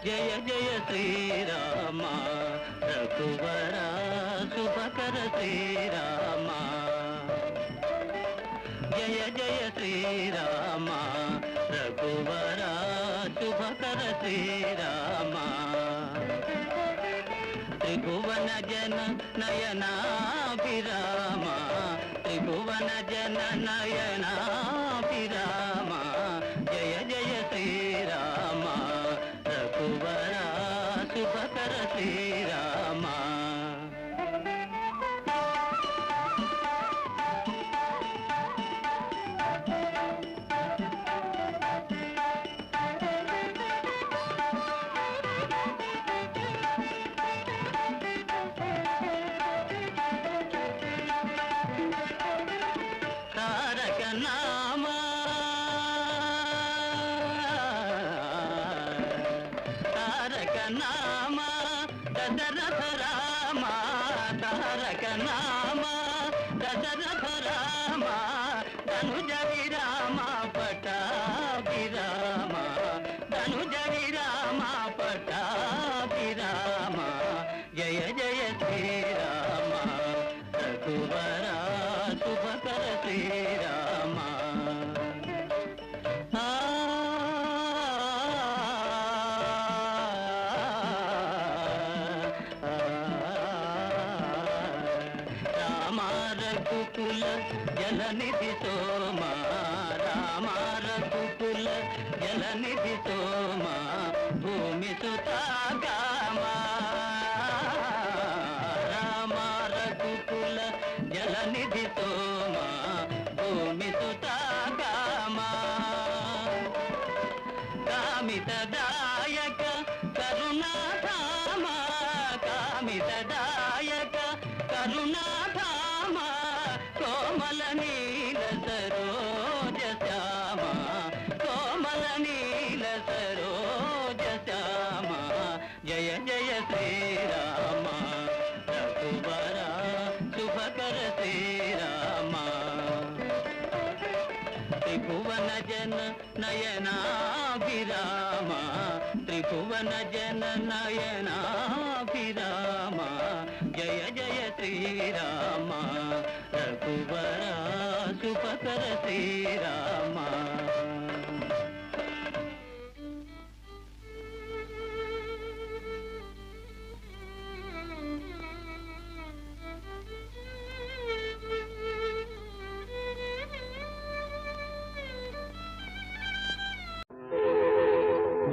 జయ జయ శ్రీరామ రఘువర శుభకర శ్రీరామ జయ జయ శ్రీరామ రఘువర శుభకర శ్రీరామ త్రిభువన జన నయనాభిరామ త్రిభువన జన నయనాభిరామ జయ జయ శ్రీరామ రఘువర శుభకర శ్రీరామ తారక నామ తారక నామ దశరథ రామ తారక నామ దశరథ రామ ధనుజ విరామ పటాభిరామ ధనుజ విరామ పటాభిరామ జయ జయ శ్రీరామ రఘువర శుభకర శ్రీరామ రామ రఘుకుల జలనిధి సోమ రామ రఘుకుల జలనిధి సోమ భూమి సుతాగామ రామ రఘుకుల జలనిధి సోమ భూమి సుతాగామ కామితదాయక కరుణాధామ కామితదాయక కరుణాధామ కోమల నీల సరోజ శ్యామ కోమల నీల సరోజ శ్యామ జయ జయ శ్రీరామ రఘువర శుభకర శ్రీరామ త్రిభువన జన నయనాభిరామ త్రిభువన జన నయనాభిరామ జయ జయ శ్రీరామ రఘువర శుభకర శ్రీరామ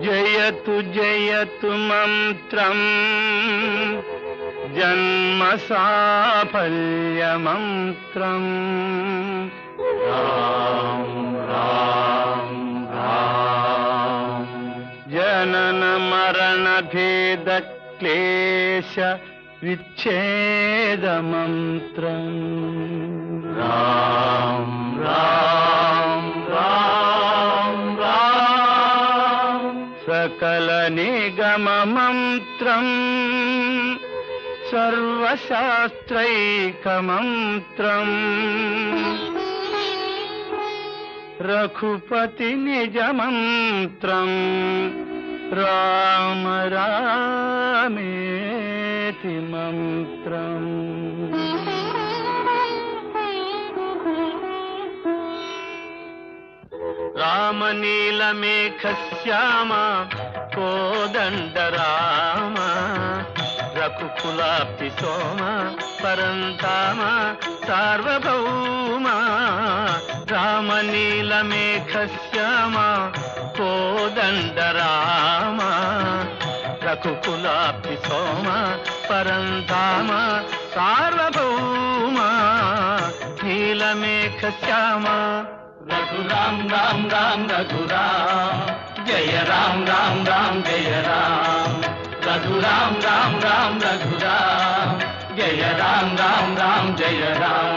జయతు జయతు మంత్రం జన్మ సాఫల్య మంత్రం రాం రాం రాం జనన మరణ భేద క్లేశ విచ్ఛేద మంత్రం రాం రాం రాం రాం సకల నిగమ మంత్రం సర్వశాస్త్రైక మంత్రం రఘుపతి నిజ మంత్రం రామ రామేతి మంత్రం రామనీలమేఘ శ్యామ కోదండ రామ రఘుకులాప్తి సోమ పరంతామ సార్వభౌమ రామనీలమేఘ శ్యామ కోదండ రామ రఘుకులాప్తి సోమ పరంతామ సార్వభౌమ నీలమేఘ శ్యామ రఘురాం రాం రాం రఘురాం జయ రాం రాం రాం జయ రాం రఘురాం రాం రాం రఘురాం జయ రాం రాం రాం జయ రాం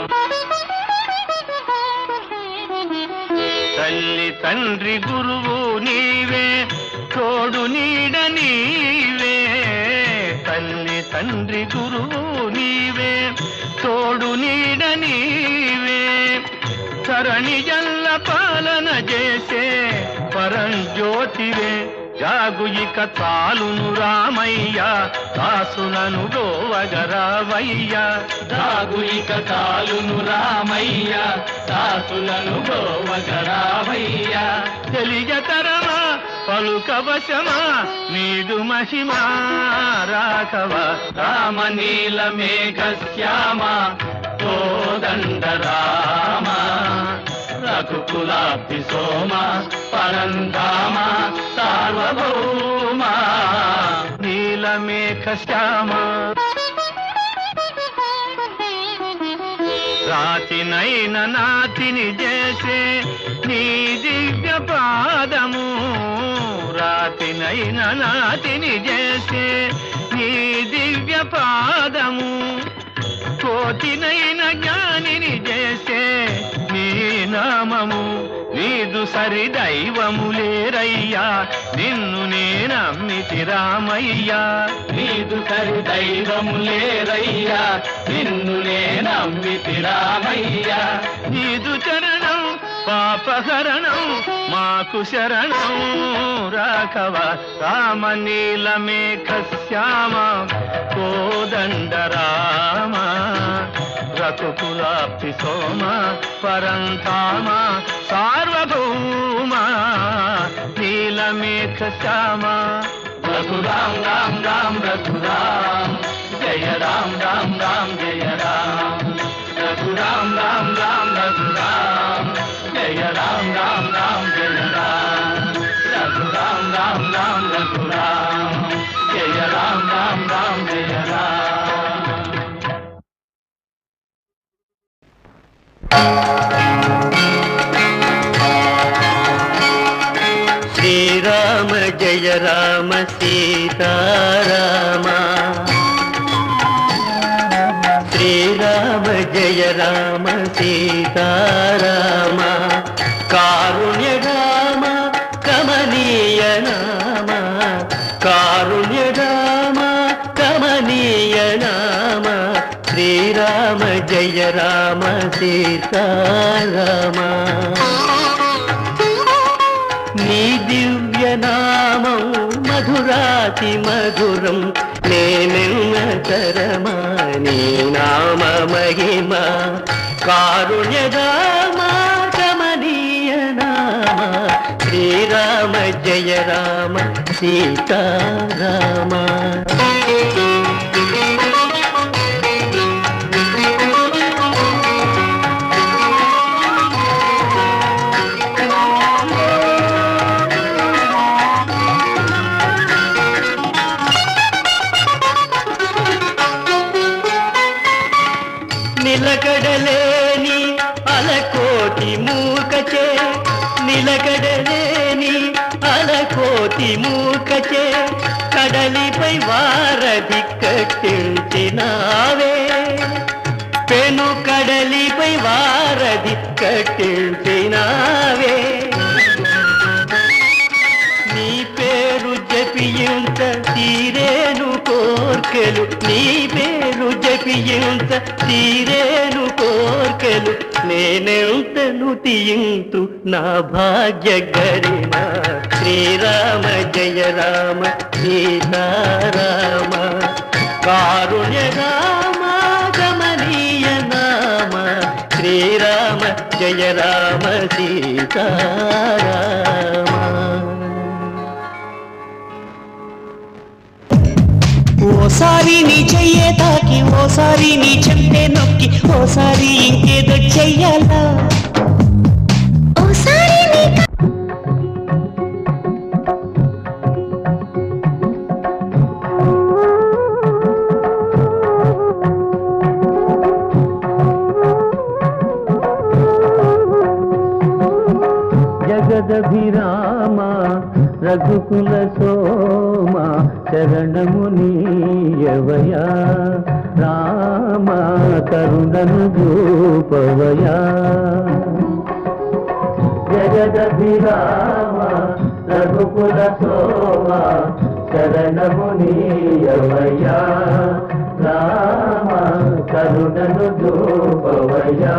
తల్లి తండ్రి గురువు నీవే తోడు నీడ నీవే తల్లి తండ్రి గురువు నీవే తోడు నీడ నీవే సరణి జల్ల పాలన చేసే పరంజ్యోతివే జాగు ఇక చాలును రామయ్య దాసులను గోవగరావయ్య జాగు ఇక చాలును రామయ్య దాసులను గోవగరావయ్య తెలియతరమా పలుకవశమా నీదు మహిమా రాఘవ రామ నీల మేఘ శ్యామ కోదండ రామ రఘుకులాబ్ధి సోమ పరంధామ సార్వభౌమ నీలమేఘ శ్యామ రాతినైన నాతిని చేసే నీ దివ్య పాదము రాతినైన నాతిని చేసే నీ దివ్య పాదము కోతినైన జ్ఞానిని చేసే నీ నామము నీదు సరి దైవము లేరయ్యా నిన్ను నేనమ్మితి రామయ్యా నీదు సరి దైవము లేరయ్యా నిన్ను నేనమ్మితి రామయ్యా నీదు చరణం పాపహరణం మాకు శరణం రాఘవ రామ నీల మేఘ శ్యామ కోదండ రామ రఘుకులాబ్ధి సోమ పరంధామ సార్వభౌమ నీలమేఘ శ్యామ రఘురాం రామ్ రామ్ రఘురాం జయ రామ్ రామ్ రామ్ జయ రామ్ రఘురాం రామ్ రామ్ రఘురాం జయ రామ్ రామ్ రామ్ జయ రామ్ రఘురాం రామ్ రామ్ రఘురాం జయ రామ్ రామ్ రామ్ జయ రామ్ శ్రీరామ జయ రామ సీతారామ శ్రీరామ జయ రామ సీతారామ కారుణ్య రామ కమనీయ నామ కారుణ్య రామ కమనీయ నామ శ్రీరామ జయ రామ సీతారామ నీ దివ్య నామం మధురాతి మధురం నేనెన్న తరమా నీ నామ మహిమ కారుణ్య రామ కమనీయ నామ శ్రీరామ జయ రామ సీతారామ నిలకడలేని అలకోటి మూకచే నిలకడలేని అలకోటి మూకచే కడలిపై వారధి కట్టించినావే పెను కడలిపై వారధి కట్టించినావే నీ పేరు జపియంత తీరేను కోర్కెలు నీ పేరు జపియంత తీరేను కోర్కెలు నేనెంతను తీయింతు నా భాగ్య గరిమ శ్రీరామ జయ రామ సీతారామ కారుణ్య రామ గమనీయ నామ శ్రీరామ జయ రామ సీతారామ ఓసారి నీ చెయ్యే తాకి ఓసారి నీ చెంటే నొక్కి ఓసారి ఇంకేదో చెయ్యాలా ఓసారి జగదభిరామ రఘుకుల సోమ శరణమునీయవయా రామ కరుణను రూపవయా జగదభిరామ రఘుకుల సోమ శరణమునీయవయా రామ కరుణను రూపవయా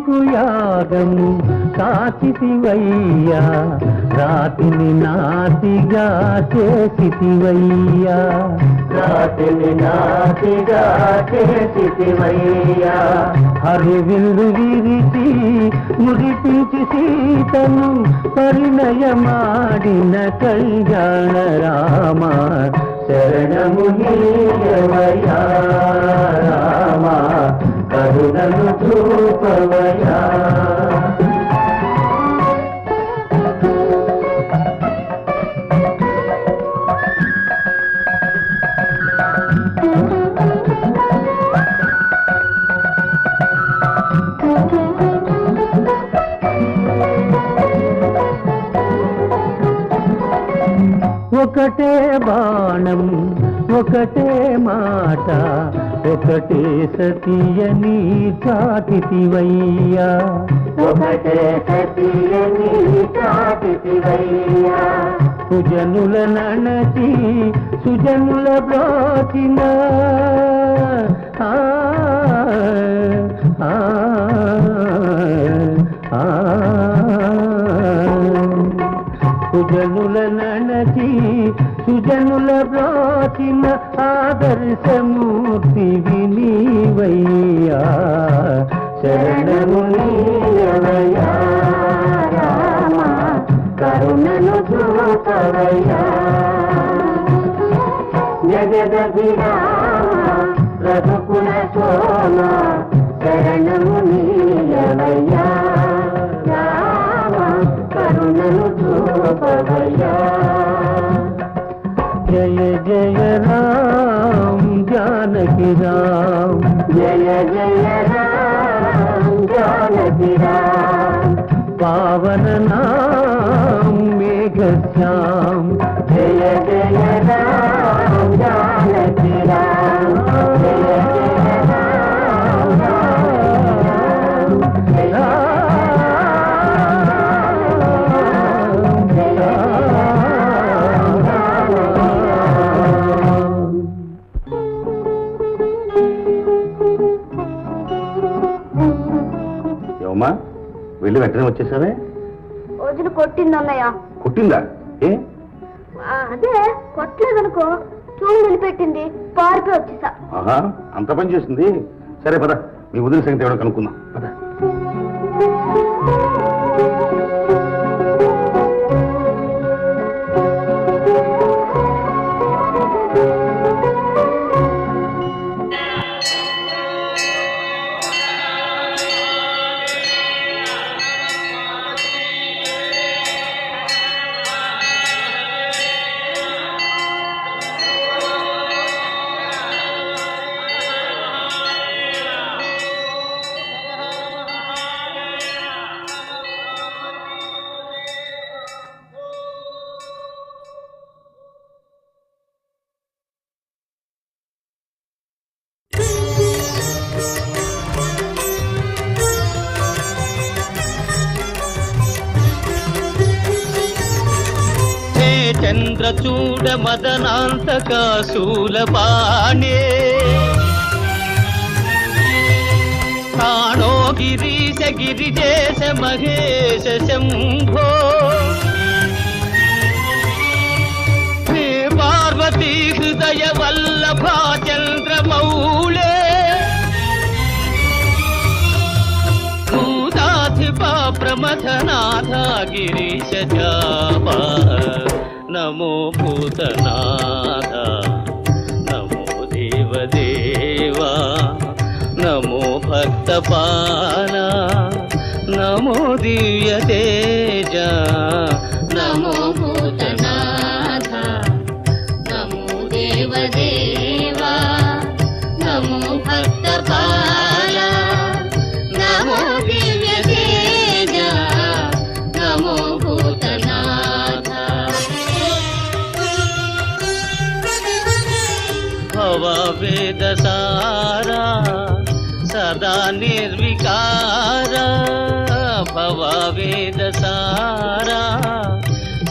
నీకు యాగము కాచితివయ్యా, రాతిని నాతిగా చేసితివయ్యా, రాతిని నాతిగా చేసితివయ్యా. హరివిల్లు విరిచి మురిపించి సీతను పరిణయమాడిన కళ్యాణ రామ, శరణము నీయవయ్యా రామ, కరుణను చూపవయ్యా. ఒకటే బాణం ఒకటే మాట ఒకటే సతియని చాటితివయ్యా, ఒకటే సతియని చాటితివయ్యా. సుజనుల నణచి సుజనుల బ్రోచిన సుజనుల నణచి సుజనుల బ్రోచిన ఆదర్శమూర్తి వినీవయ్యా, శరణము నీయవయ్యా రామ, కరుణను చూపవయ్యా. జగదభిరామ రఘుకుల సోమ, శరణము నీయవయ్యా రామ, కరుణను చూపవయ్యా. జయ జయ రామ్ జానకి రామ్, జయ జయ రామ్ జానకి రామ్. పావన నామ్ మేఘశ్యామ్, జయ జయ రామ్ జానకి రామ్, జయ జయ రామ్ జానకి రామ్. ఏమమ్మా వెళ్ళి వెంటనే వచ్చేసావే? రోజులు కొట్టిందన్నయ్య. కొట్టిందా? ఏ అదే కొట్టలేదనుకో, చూడు నిలిపెట్టింది, పారిపోయి వచ్చేసా. ఆహా, అంత పని చేసింది. సరే పద, మీ వదిన సంగతి ఎవడో కనుక్కుందాం పద. చంద్రచూడ మదనాంతక శూలపాణే, కాణో గిరీశ గిరిజేశ మహేశ శంభో, హే పార్వతీ హృదయ వల్లభా చంద్రమౌళే, భూతాధిపా ప్రమథనాథ గిరీశ చాపా, నమో భూతనాథ, నమో దేవదేవా, నమో భక్తపాల, నమో దివ్య తేజ, నమో భూతనాథ, నమో దేవదేవా, నమో భక్తపాల, నమో దివ్య తేజ, నమో భూతనాథ. భవ వేదసారా సదా నిర్వికార, భవ వేదసారా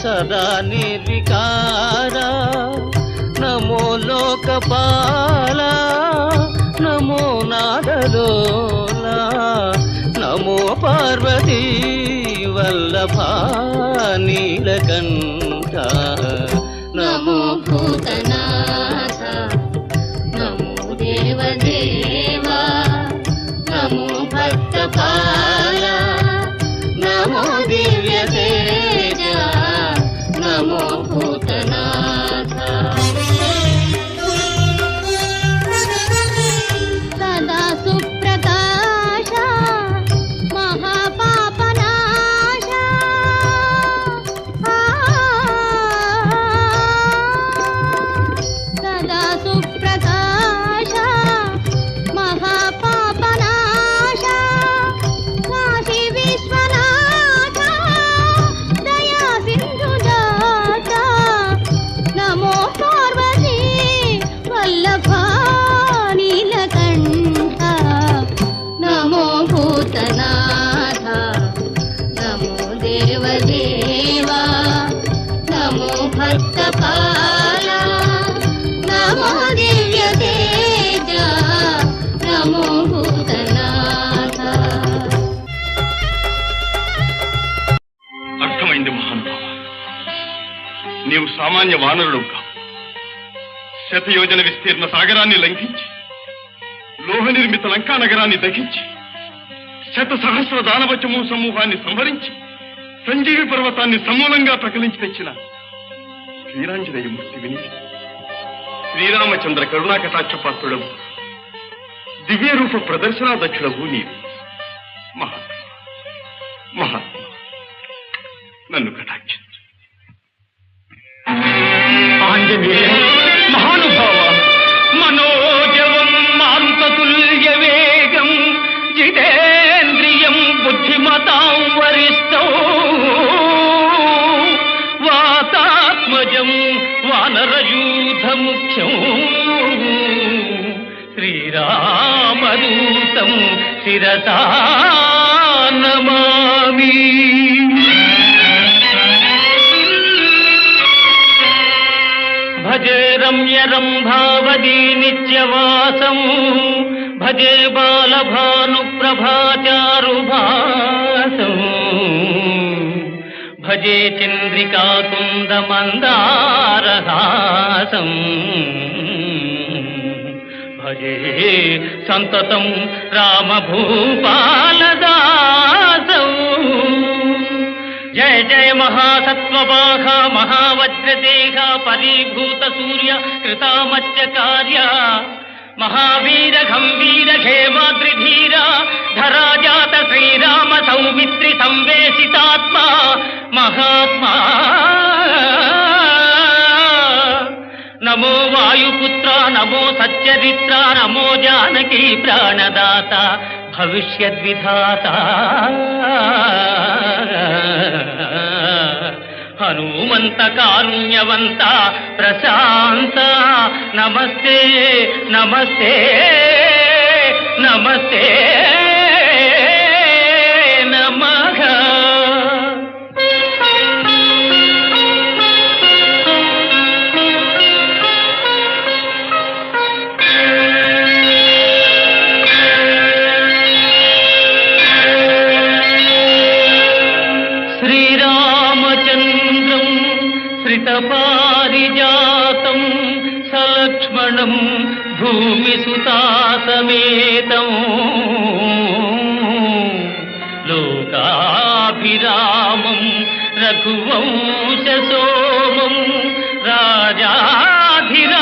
సదా నిర్వికార, నమో లోకపాల, నమో నాదలోలా, నా నమో పార్వతీ వల్లభ నీలకంఠ నమో భూతనాథ నమో దేవదేవా నమో భక్తపాల నమో దివ్య తేజ నమో భూతనాథ సదా సుప్రకాశ మహాపాపనాశ సదా సుప్రకాశ మహాపాపనాశ కాశీ విశ్వనాథ దయా సింధుదాత నమో పార్వతీ వల్లభ నీలకంఠ నమో భూతనాథ నమో దేవదేవా నమో భక్తపాల నమో దివ్య తేజ నమో భూతనాథ అర్థమైంది మహానుభావ. నీవు సామాన్య వానరుడు కావు. శతయోజన విస్తీర్ణ సాగరాన్ని లంఘించి లోహ నిర్మిత లంకా నగరాన్ని దహించి శత సహస్ర దానవచము సమూహాన్ని సంహరించి సంజీవి పర్వతాన్ని సమూలంగా ప్రకలించి తెచ్చిన శ్రీరాంజనేయ మూర్తి విని శ్రీరామచంద్ర కరుణాకటాక్షపాత్రుడవు దివ్య రూప ప్రదర్శనాదక్షుడవు నీవు. మహాత్మ మహాత్మ నన్ను కటాక్షించు. ఆంజనేయ మహానుభావ మనోజవం మారుతతుల్య వేగం జితేంద్రియం బుద్ధిమతాం వరిష్టం వాతాత్మజం వానరయూథ ముఖ్యం శ్రీరామదూతం శిరసా నమామి. భజే రమ్య రంభావదీ నిత్యవాసం భజే బాలభాను ప్రభాచారుభాసం భజే చంద్రికాకుంద మందారహాసం భజే సంతతం రామభూపాలదాసం. జయ జయ మహాసత్వవాహ మహావజ్రదేహ పరీభూత సూర్య కృతామత్యకార్య మహావీర గంభీర హేమాద్రిధీర ధరాజాత శ్రీరామ సౌమిత్రి సంవేశితాత్మ మహాత్మా. నమో వాయుపుత్ర నమో సచ్చరిత్ర నమో జానకీ ప్రాణదాత భవిష్యద్విధాత హనుమంత కారుణ్యవంత ప్రశాంత నమస్తే నమస్తే నమస్తే నమః. శ్రీరామచంద్రం శ్రితపారిజాతం సలక్ష్మణం భూమిసుతాసమేతం लोकाभिरामं रघुवंशसोमं राजाधिराजं